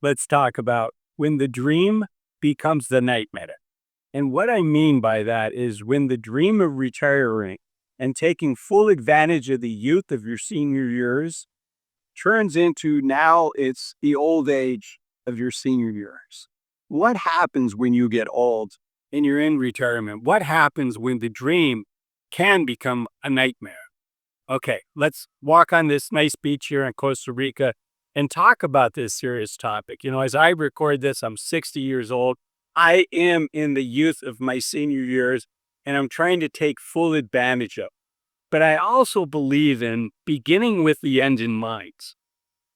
let's talk about when the dream becomes the nightmare. And what I mean by that is when the dream of retiring and taking full advantage of the youth of your senior years turns into now it's the old age of your senior years. What happens when you get old and you're in retirement? What happens when the dream can become a nightmare? Okay, let's walk on this nice beach here in Costa Rica and talk about this serious topic. As I record this, I'm 60 years old. I am in the youth of my senior years, and I'm trying to take full advantage of. But I also believe in beginning with the end in mind.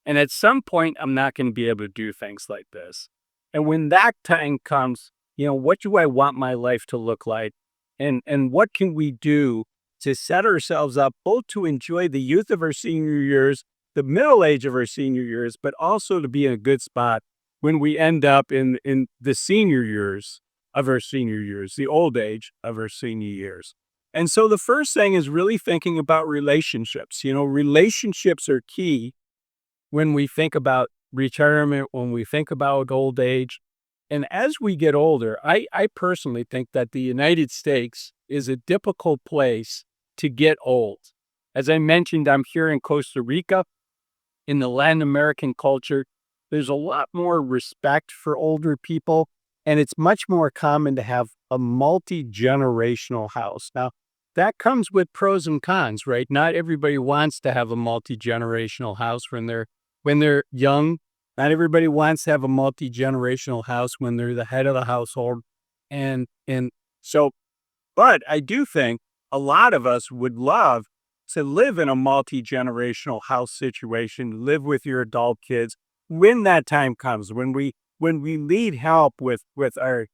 And at some point, I'm not going to be able to do things like this. And when that time comes, what do I want my life to look like? And what can we do to set ourselves up both to enjoy the youth of our senior years, the middle age of our senior years, but also to be in a good spot when we end up in the senior years of our senior years, the old age of our senior years. And so the first thing is really thinking about relationships. Relationships are key when we think about retirement, when we think about old age. And as we get older, I personally think that the United States is a difficult place to get old. As I mentioned, I'm here in Costa Rica. In the Latin American culture, there's a lot more respect for older people, and it's much more common to have a multi-generational house. Now, that comes with pros and cons, right? Not everybody wants to have a multi-generational house when they're young. Not everybody wants to have a multi-generational house when they're the head of the household. And so, but I do think a lot of us would love to live in a multi-generational house situation, live with your adult kids when that time comes, when we need help with our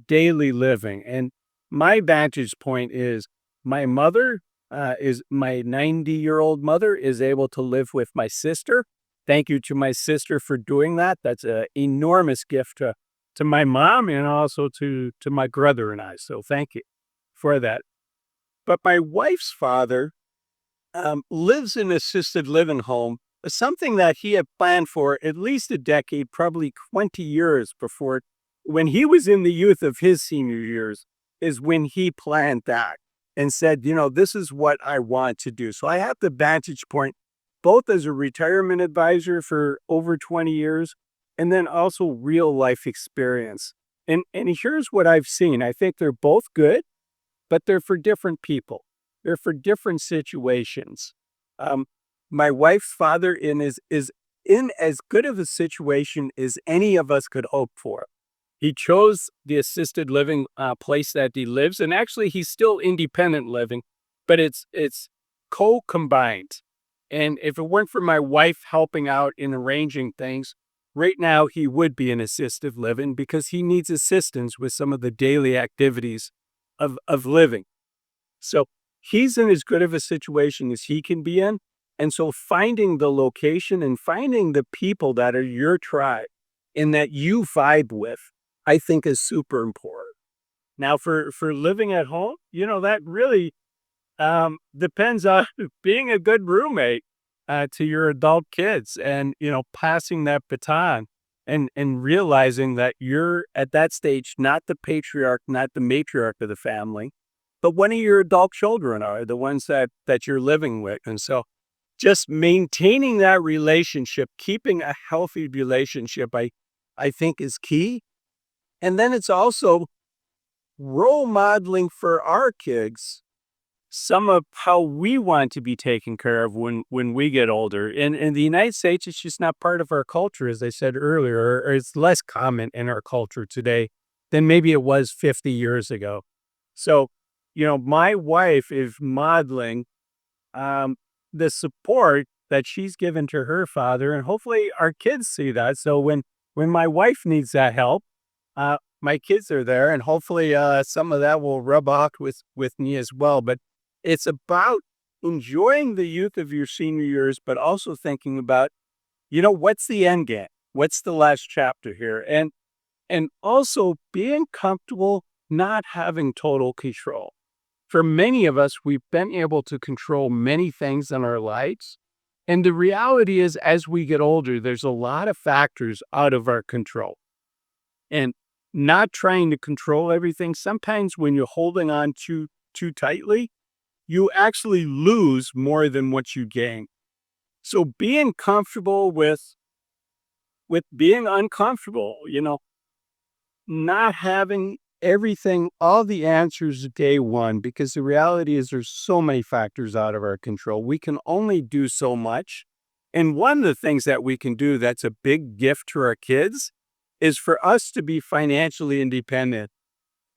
daily living. And my vantage point is my mother is my 90-year-old mother is able to live with my sister. Thank you to my sister for doing that. That's an enormous gift to my mom and also to my brother and I. So thank you for that. But my wife's father lives in an assisted living home, something that he had planned for at least a decade, probably 20 years before. When he was in the youth of his senior years is when he planned that and said, this is what I want to do. So I have the vantage point both as a retirement advisor for over 20 years and then also real life experience. And here's what I've seen. I think they're both good, but they're for different people. They're for different situations. My wife's father is in as good of a situation as any of us could hope for. He chose the assisted living place that he lives, and actually he's still independent living, but it's co-combined. And if it weren't for my wife helping out in arranging things, right now he would be in assisted living because he needs assistance with some of the daily activities of living. So he's in as good of a situation as he can be in. And so finding the location and finding the people that are your tribe and that you vibe with, I think is super important. Now for living at home, that really depends on being a good roommate to your adult kids and, passing that baton and realizing that you're at that stage, not the patriarch, not the matriarch of the family, but one of your adult children are the ones that you're living with. And so just maintaining that relationship, keeping a healthy relationship, I think is key. And then it's also role modeling for our kids some of how we want to be taken care of when we get older. In the United States, it's just not part of our culture, as I said earlier, or it's less common in our culture today than maybe it was 50 years ago. So, my wife is modeling the support that she's given to her father, and hopefully our kids see that. So when my wife needs that help, my kids are there, and hopefully some of that will rub off with me as well. But it's about enjoying the youth of your senior years, but also thinking about, what's the end game? What's the last chapter here? And also being comfortable not having total control. For many of us, we've been able to control many things in our lives, And the reality is, as we get older, there's a lot of factors out of our control. And not trying to control everything, sometimes when you're holding on too tightly, you actually lose more than what you gain. So being comfortable with being uncomfortable, not having everything, all the answers day one, because the reality is there's so many factors out of our control. We can only do so much. And one of the things that we can do that's a big gift to our kids is for us to be financially independent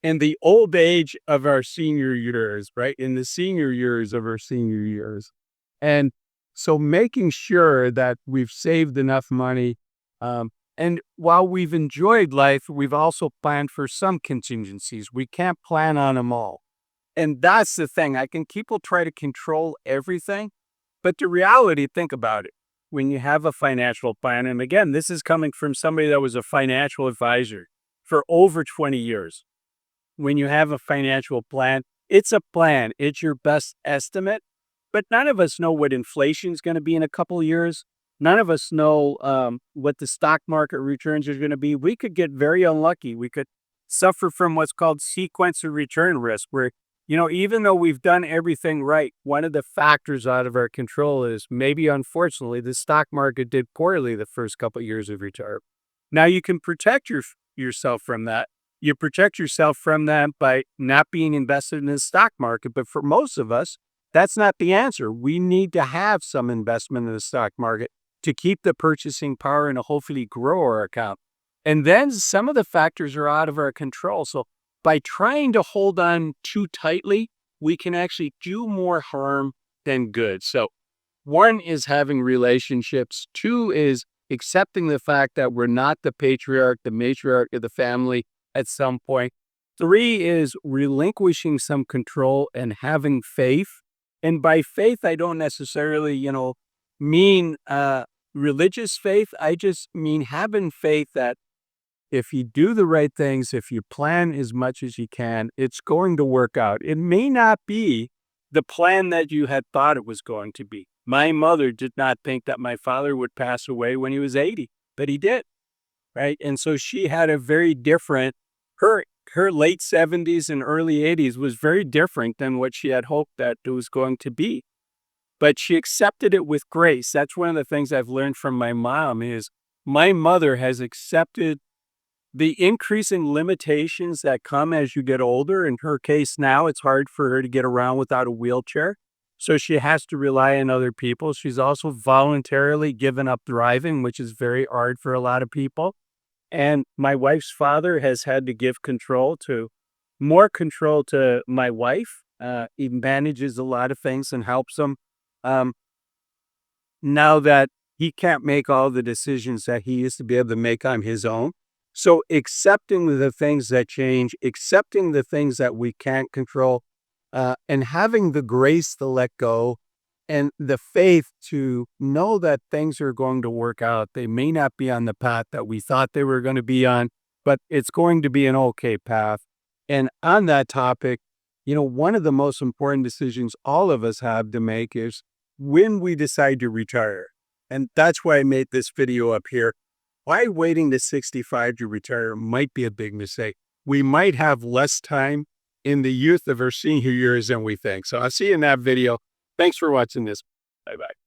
in the old age of our senior years, right? In the senior years of our senior years. And so making sure that we've saved enough money. And while we've enjoyed life, we've also planned for some contingencies. We can't plan on them all. And that's the thing. I can people try to control everything, but the reality, think about it. When you have a financial plan, and again, this is coming from somebody that was a financial advisor for over 20 years. When you have a financial plan, it's a plan. It's your best estimate, but none of us know what inflation is going to be in a couple of years. None of us know what the stock market returns are going to be. We could get very unlucky. We could suffer from what's called sequencer return risk, where, even though we've done everything right, one of the factors out of our control is maybe, unfortunately, the stock market did poorly the first couple of years of retirement. Now, you can protect yourself from that. You protect yourself from that by not being invested in the stock market. But for most of us, that's not the answer. We need to have some investment in the stock market to keep the purchasing power and to hopefully grow our account. And then some of the factors are out of our control. So by trying to hold on too tightly, we can actually do more harm than good. So one is having relationships. Two is accepting the fact that we're not the patriarch, the matriarch of the family at some point. Three is relinquishing some control and having faith. And by faith, I don't necessarily, mean religious faith. I just mean having faith that if you do the right things, if you plan as much as you can, it's going to work out. It may not be the plan that you had thought it was going to be. My mother did not think that my father would pass away when he was 80, but he did. Right. And so she had a very different, her late 70s and early 80s was very different than what she had hoped that it was going to be. But she accepted it with grace. That's one of the things I've learned from my mom is my mother has accepted the increasing limitations that come as you get older. In her case now, it's hard for her to get around without a wheelchair. So she has to rely on other people. She's also voluntarily given up driving, which is very hard for a lot of people. And my wife's father has had to give more control to my wife. He manages a lot of things and helps them. Now that he can't make all the decisions that he used to be able to make on his own. So accepting the things that change, accepting the things that we can't control, and having the grace to let go and the faith to know that things are going to work out. They may not be on the path that we thought they were going to be on, but it's going to be an okay path. And on that topic, one of the most important decisions all of us have to make is when we decide to retire. And that's why I made this video up here. Why waiting to 65 to retire might be a big mistake. We might have less time in the youth of our senior years than we think. So I'll see you in that video. Thanks for watching this. Bye-bye.